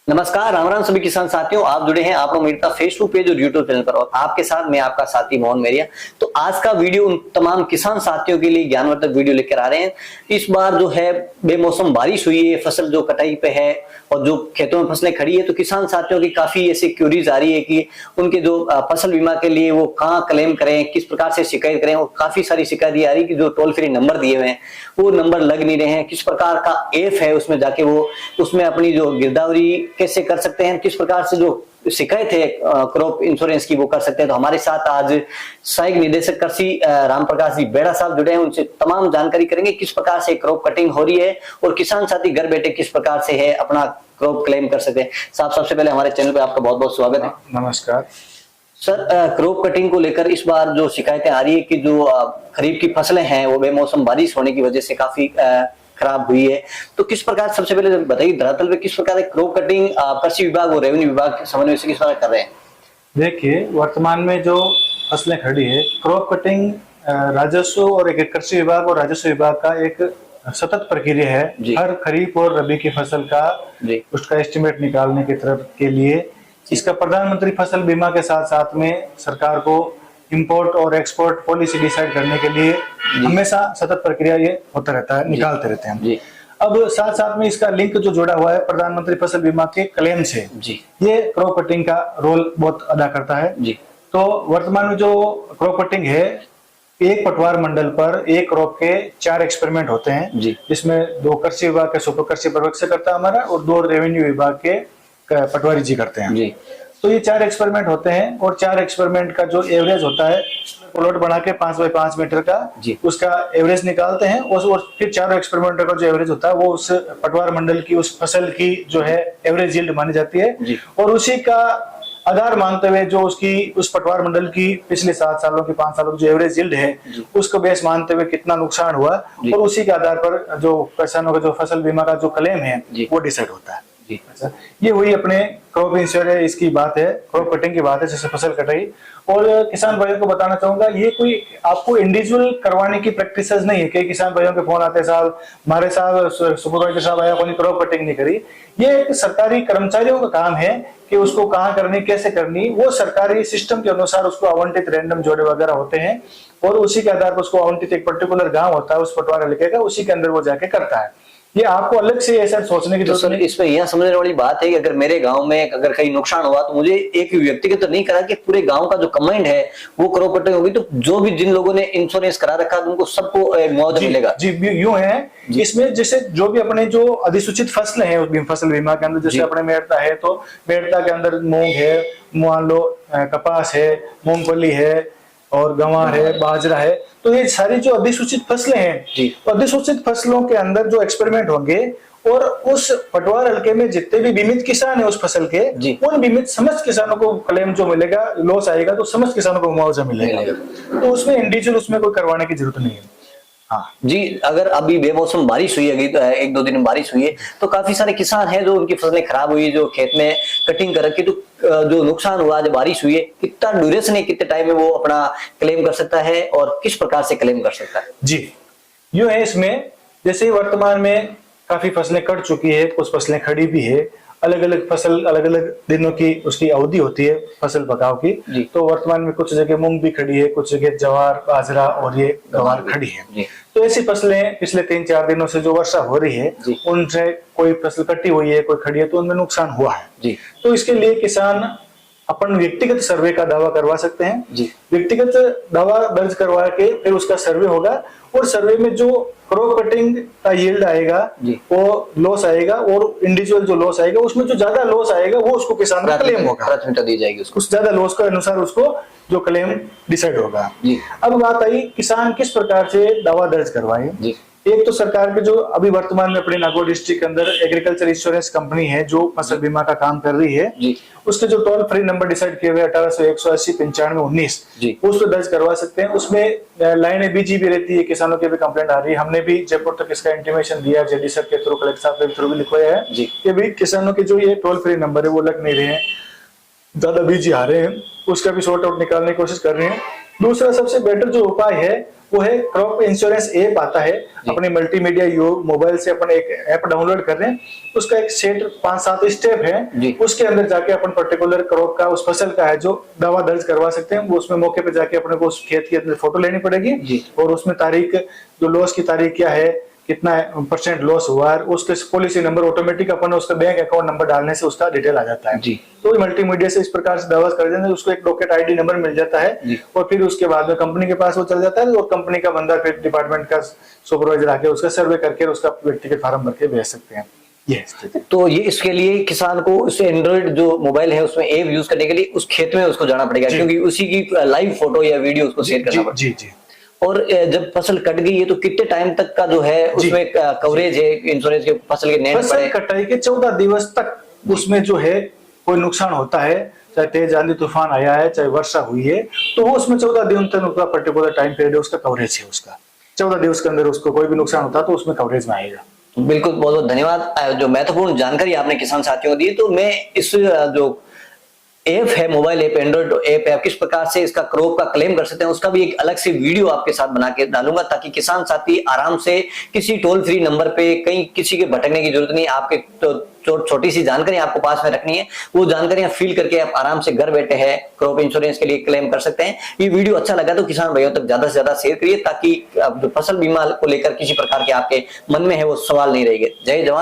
नमस्कार, राम राम सभी किसान साथियों। आप जुड़े हैं आप उम्मीद का फेसबुक पेज और यूट्यूब चैनल पर और आपके साथ मैं आपका साथी मोहन मेरिया। तो आज का वीडियो उन तमाम किसान साथियों के लिए ज्ञानवर्धक वीडियो लेकर आ रहे हैं। इस बार जो है बेमौसम बारिश हुई है, फसल जो कटाई पे है और जो खेतों में फसलें खड़ी है, तो किसान साथियों की काफी ऐसी क्यूरीज आ रही है कि उनके जो फसल बीमा के लिए वो कहाँ क्लेम करें, किस प्रकार से शिकायत करें। और काफी सारी शिकायत आ रही है कि जो टोल फ्री नंबर दिए हुए हैं वो नंबर लग नहीं रहे हैं, किस प्रकार का ऐप है उसमें जाके वो उसमें अपनी जो गिरदावरी कैसे कर सकते हैं, किस प्रकार से जो शिकायत है क्रॉप इंश्योरेंस की वो कर सकते हैं। तो हमारे साथ आज सहायक निदेशक कृषि राम प्रकाश जी बेड़ा साहब जुड़े हैं, उनसे तमाम जानकारी करेंगे किस प्रकार से क्रॉप कटिंग हो रही है और किसान साथी घर बैठे किस प्रकार से है अपना क्रॉप क्लेम कर सकते हैं। साहब, सबसे पहले हमारे चैनल पे आपका बहुत बहुत स्वागत है। नमस्कार सर, क्रॉप कटिंग को लेकर इस बार जो शिकायतें आ रही है कि जो खरीफ की फसलें हैं वो बेमौसम बारिश होने की वजह से काफी खराब हुई है, तो किस प्रकार, सबसे पहले बताइए धरातल पे किस प्रकार क्रॉप कटिंग कृषि विभाग और रेवेन्यू विभाग समन्वय से किस प्रकार कर रहे हैं। देखिए, वर्तमान में जो फसलें खड़ी है, क्रॉप कटिंग राजस्व और एक कृषि विभाग और राजस्व विभाग का एक सतत प्रक्रिया है। हर खरीफ और रबी की फसल का उसका एस्टिमेट निकालने की तरफ के लिए इसका प्रधानमंत्री फसल बीमा के साथ साथ में सरकार को इंपोर्ट और एक्सपोर्ट पॉलिसी डिसाइड करने के लिए हमेशा सतत प्रक्रिया ये होता रहता है, निकालते रहते हैं। अब साथ साथ में इसका लिंक जो जुड़ा हुआ है प्रधानमंत्री फसल बीमा के क्लेम से, ये क्रॉप कटिंग का रोल बहुत अदा करता है। तो वर्तमान में जो क्रॉप कटिंग है, एक पटवार मंडल पर एक क्रॉप के 4 एक्सपेरिमेंट होते हैं, जिसमें 2 कृषि विभाग के सुपर कृषि पर्यवेक्षक करता है हमारा और 2 रेवेन्यू विभाग के पटवारी जी करते हैं। तो ये 4 एक्सपेरिमेंट होते हैं और 4 एक्सपेरिमेंट का जो एवरेज होता है प्लॉट बना के 5 बाई 5 मीटर का उसका एवरेज निकालते हैं और फिर 4 एक्सपेरिमेंट का जो एवरेज होता है वो उस पटवार मंडल की उस फसल की जो है एवरेज यील्ड मानी जाती है और उसी का आधार मानते हुए जो उसकी उस पटवार मंडल की पिछले 7 सालों की 5 सालों की जो एवरेज यील्ड है उसको बेस मानते हुए कितना नुकसान हुआ और उसी के आधार पर जो किसानों का जो फसल बीमा का जो क्लेम है वो डिसाइड होता है। अच्छा, ये हुई अपने क्रॉप इंश्योरेंस इसकी बात है, क्रॉप कटिंग की बात है, जैसे फसल कटाई। और किसान भाइयों को बताना चाहूंगा, ये कोई आपको इंडिविजुअल करवाने की प्रैक्टिसेस नहीं है। कई किसान भाइयों के फोन आते हैं, साहब हमारे साहब सुपरवाइजर साहब आया, कोई क्रॉप कटिंग नहीं करी। ये एक सरकारी कर्मचारियों का काम है कि उसको कहाँ करनी, कैसे करनी, वो सरकारी सिस्टम के अनुसार उसको आवंटित रैंडम जोड़े वगैरह होते हैं और उसी के आधार पर उसको आवंटित एक पर्टिकुलर गाँव होता है उस पटवार इलाके का, उसी के अंदर वो जाके करता है। ये आपको अलग से ऐसा सोचने की जरूरत नहीं। इसमें यह समझने वाली बात है कि अगर मेरे गांव में अगर कहीं नुकसान हुआ तो मुझे एक व्यक्ति के तो नहीं करा कि पूरे गांव का जो कमांड है वो क्रॉप कटिंग होगी, तो जो भी जिन लोगों ने इंश्योरेंस करा रखा उनको सबको मुआवजा मिलेगा। जी, यूं है इसमें, जैसे जो भी अपने जो अधिसूचित फसल है फसल बीमा के अंदर, जैसे अपने मेड़ता है तो मेड़ता के अंदर मूंग है, मान लो कपास है, मूंगफली है और गंवार है, बाजरा है, तो ये सारी जो अधिसूचित फसलें हैं, तो अधिसूचित फसलों के अंदर जो एक्सपेरिमेंट होंगे और उस पटवार हल्के में जितने भी बीमित किसान है उस फसल के, उन बीमित समस्त किसानों को क्लेम जो मिलेगा, लॉस आएगा तो समस्त किसानों को मुआवजा मिलेगा। तो उसमें इंडिविजुअल उसमें कोई करवाने की जरूरत नहीं है। हाँ जी, अगर अभी बेमौसम बारिश हुई है, तो 1-2 दिन बारिश हुई है, तो काफी सारे किसान हैं जो उनकी फसलें खराब हुई, जो खेत में कटिंग कर रखी, तो जो नुकसान हुआ जब बारिश हुई है, कितना ड्यूरेशन है, कितने टाइम में वो अपना क्लेम कर सकता है और किस प्रकार से क्लेम कर सकता है। जी, यूं है इसमें, जैसे वर्तमान में काफी फसलें कट चुकी है, कुछ फसलें खड़ी भी है, अलग अलग फसल अलग अलग दिनों की उसकी अवधि होती है फसल पकाव की। तो वर्तमान में कुछ जगह मूंग भी खड़ी है, कुछ जगह ज्वार, बाजरा और ये गंवार खड़ी है। तो ऐसी फसलें पिछले 3-4 दिनों से जो वर्षा हो रही है उनसे कोई फसल कटी हुई है, कोई खड़ी है, तो उनमें नुकसान हुआ है। तो इसके लिए किसान अपन व्यक्तिगत सर्वे का दावा करवा सकते हैं। व्यक्तिगत दावा दर्ज करवा के फिर उसका सर्वे होगा और सर्वे में जो क्रॉप कटिंग का यील्ड आएगा वो लॉस आएगा और इंडिविजुअल जो लॉस आएगा उसमें जो ज्यादा लॉस आएगा वो उसको किसान का क्लेम होगा, प्राथमिकता दी जाएगी उसको, उस ज्यादा लॉस के अनुसार उसको जो क्लेम डिसाइड होगा। अब बात आई किसान किस प्रकार से दावा दर्ज करवाए। एक तो सरकार के जो अभी वर्तमान में अपने नागौर डिस्ट्रिक्ट के अंदर एग्रीकल्चर इंश्योरेंस कंपनी है जो फसल बीमा का काम कर रही है, उसके जो टोल फ्री नंबर डिसाइड किए हुए 1800-180-95-19 उस पर दर्ज करवा सकते हैं। उसमें लाइनें बीजी भी रहती है, किसानों की भी कंप्लेंट आ रही है। हमने भी जयपुर तक इसका इंटीमेशन दिया, जेडी सर के थ्रू, कलेक्टर साहब के थ्रू भी लिखवाया है कि भी किसानों के जो ये टोल फ्री नंबर है वो लग नहीं रहे हैं, ज्यादा बीजी आ रहे हैं, उसका भी सॉर्ट आउट निकालने की कोशिश कर रहे हैं। दूसरा सबसे बेटर जो उपाय है वो है क्रॉप इंश्योरेंस ऐप आता है। अपने मल्टीमीडिया मोबाइल से अपन एक ऐप डाउनलोड कर रहे हैं, उसका एक सेट 5-7 स्टेप जी। है, उसके अंदर जाके अपन पर्टिकुलर क्रॉप का, उस फसल का है जो दावा दर्ज करवा सकते हैं। वो उसमें मौके पे जाके अपने को उस खेत की फोटो लेनी पड़ेगी जी। और उसमें तारीख, जो लॉस की तारीख क्या है, कितना % लॉस हुआ है, उसके पॉलिसी नंबर ऑटोमेटिक अपन उसका बैंक अकाउंट नंबर डालने से उसका डिटेल आ जाता है जी। तो मल्टीमीडिया से इस प्रकार से दावा कर देते हैं, उसको एक डॉकेट आईडी नंबर मिल जाता है जी। और फिर उसके बाद में कंपनी के पास वो चल जाता है और कंपनी का बंदा फिर डिपार्टमेंट का सुपरवाइजर आके उसका सर्वे करके उसका व्यक्तिगत फार्म भर के भेज सकते हैं। ये स्थिति। तो ये इसके लिए किसान को उस एंड्रॉइड जो मोबाइल है उसमें ऐप यूज करने के लिए उस खेत में उसको जाना पड़ेगा, क्योंकि उसी की लाइव फोटो या वीडियो उसको शेयर करना पड़ेगा। जी जी। और जब फसल कट गई है तो कितने टाइम तक का जो है उसमें कवरेज है इंश्योरेंस के, फसल के नेट फसल पड़े? कटाई के 14 दिवस तक उसमें जो है कोई नुकसान होता है, चाहे तेज आंधी तूफान आया है, चाहे वर्षा हुई है, तो वो उसमें 14 दिन तक उसका पर्टिकुलर टाइम पीरियड है, उसका कवरेज है। उसका 14 दिवस के अंदर उसको कोई भी नुकसान होता है तो उसमें कवरेज में आएगा। बिल्कुल, बहुत बहुत धन्यवाद। जो महत्वपूर्ण जानकारी आपने किसान साथियों को दी। तो मैं इस जो ऐप है, मोबाइल ऐप, एंड्रॉइड ऐप है, किस प्रकार से इसका क्रॉप का क्लेम कर सकते हैं उसका भी एक अलग से वीडियो आपके साथ बना के डालूंगा, ताकि किसान साथी आराम से किसी टोल फ्री नंबर पे कहीं किसी के भटकने की जरूरत नहीं। आपके तो छोटी सी जानकारी आपको पास में रखनी है, वो जानकारियां फिल करके आप आराम से घर बैठे हैं क्रॉप इंश्योरेंस के लिए क्लेम कर सकते हैं। ये वीडियो अच्छा लगा तो किसान भाइयों तक ज्यादा से ज्यादा शेयर करिए, ताकि जो फसल बीमा को लेकर किसी प्रकार के आपके मन में है वो सवाल नहीं रहेंगे। जय जवान।